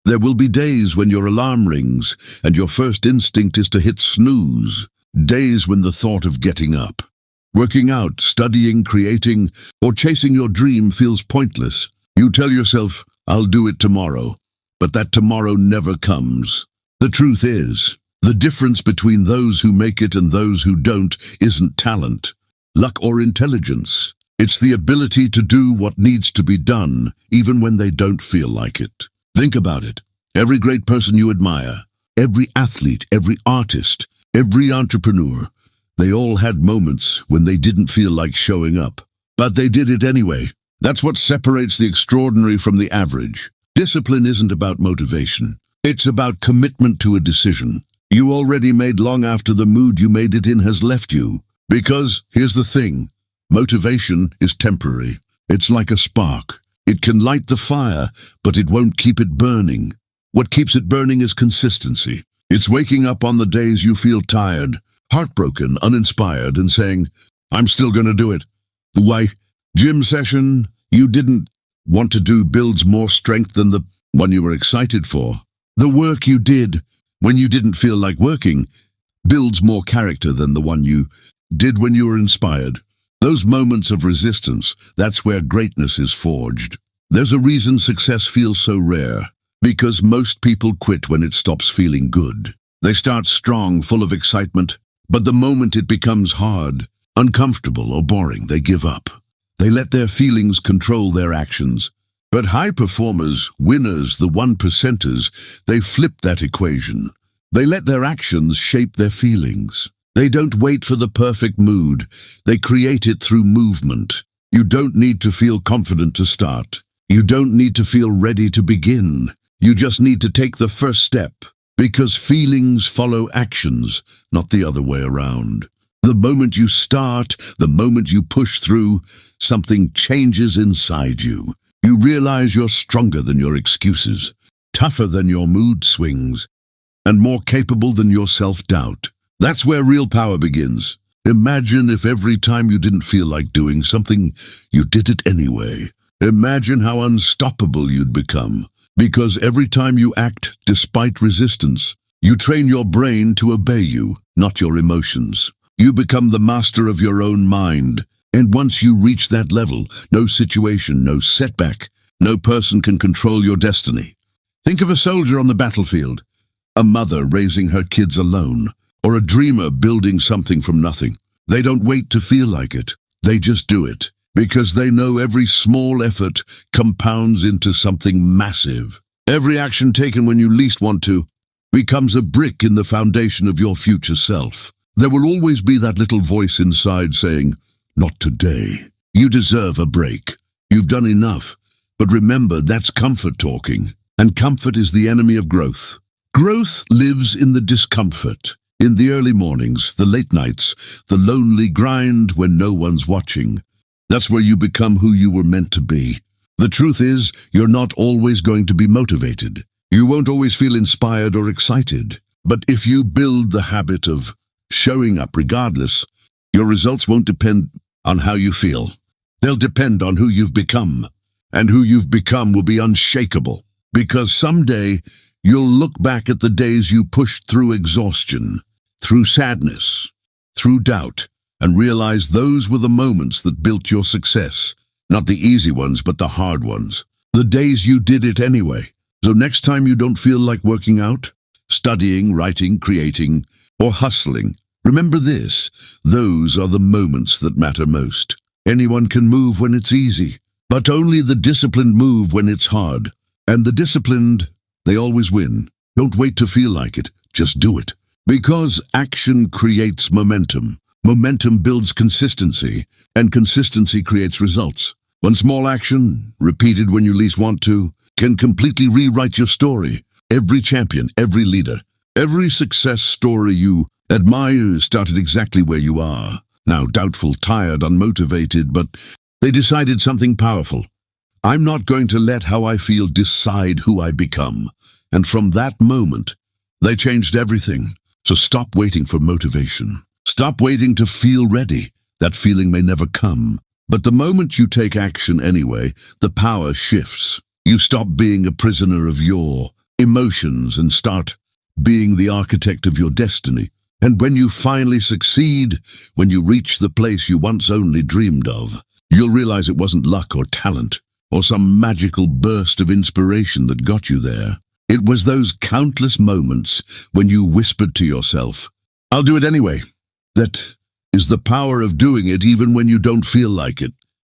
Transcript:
There will be days when your alarm rings and your first instinct is to hit snooze. Days when the thought of getting up, working out, studying, creating, or chasing your dream feels pointless. You tell yourself, I'll do it tomorrow. But that tomorrow never comes. The truth is, the difference between those who make it and those who don't isn't talent, luck, or intelligence. It's the ability to do what needs to be done, even when they don't feel like it. Think about it. Every great person you admire, every athlete, every artist, every entrepreneur, they all had moments when they didn't feel like showing up. But they did it anyway. That's what separates the extraordinary from the average. Discipline isn't about motivation. It's about commitment to a decision you already made long after the mood you made it in has left you. Because, here's the thing, motivation is temporary. It's like a spark. It can light the fire, but it won't keep it burning. What keeps it burning is consistency. It's waking up on the days you feel tired, heartbroken, uninspired, and saying, I'm still going to do it. Why, gym session you didn't want to do builds more strength than the one you were excited for. The work you did when you didn't feel like working builds more character than the one you did when you were inspired. Those moments of resistance, that's where greatness is forged. There's a reason success feels so rare. Because most people quit when it stops feeling good. They start strong, full of excitement, but the moment it becomes hard, uncomfortable, or boring, they give up. They let their feelings control their actions. But high performers, winners, the 1%ers, they flip that equation. They let their actions shape their feelings. They don't wait for the perfect mood. They create it through movement. You don't need to feel confident to start. You don't need to feel ready to begin. You just need to take the first step, because feelings follow actions, not the other way around. The moment you start, the moment you push through, something changes inside you. You realize you're stronger than your excuses, tougher than your mood swings, and more capable than your self-doubt. That's where real power begins. Imagine if every time you didn't feel like doing something, you did it anyway. Imagine how unstoppable you'd become. Because every time you act despite resistance, you train your brain to obey you, not your emotions. You become the master of your own mind. And once you reach that level, no situation, no setback, no person can control your destiny. Think of a soldier on the battlefield, a mother raising her kids alone, or a dreamer building something from nothing. They don't wait to feel like it. They just do it. Because they know every small effort compounds into something massive. Every action taken when you least want to becomes a brick in the foundation of your future self. There will always be that little voice inside saying, not today. You deserve a break. You've done enough. But remember, that's comfort talking. And comfort is the enemy of growth. Growth lives in the discomfort. In the early mornings, the late nights, the lonely grind when no one's watching. That's where you become who you were meant to be. The truth is, you're not always going to be motivated. You won't always feel inspired or excited. But if you build the habit of showing up regardless, your results won't depend on how you feel. They'll depend on who you've become. And who you've become will be unshakable. Because someday, you'll look back at the days you pushed through exhaustion, through sadness, through doubt, and realize those were the moments that built your success. Not the easy ones, but the hard ones. The days you did it anyway. So next time you don't feel like working out, studying, writing, creating, or hustling, remember this: those are the moments that matter most. Anyone can move when it's easy, but only the disciplined move when it's hard. And the disciplined, they always win. Don't wait to feel like it, just do it. Because action creates momentum. Momentum builds consistency, and consistency creates results. One small action, repeated when you least want to, can completely rewrite your story. Every champion, every leader, every success story you admire started exactly where you are. Now doubtful, tired, unmotivated, but they decided something powerful. I'm not going to let how I feel decide who I become. And from that moment, they changed everything. So stop waiting for motivation. Stop waiting to feel ready. That feeling may never come. But the moment you take action anyway, the power shifts. You stop being a prisoner of your emotions and start being the architect of your destiny. And when you finally succeed, when you reach the place you once only dreamed of, you'll realize it wasn't luck or talent or some magical burst of inspiration that got you there. It was those countless moments when you whispered to yourself, "I'll do it anyway." That is the power of doing it even when you don't feel like it.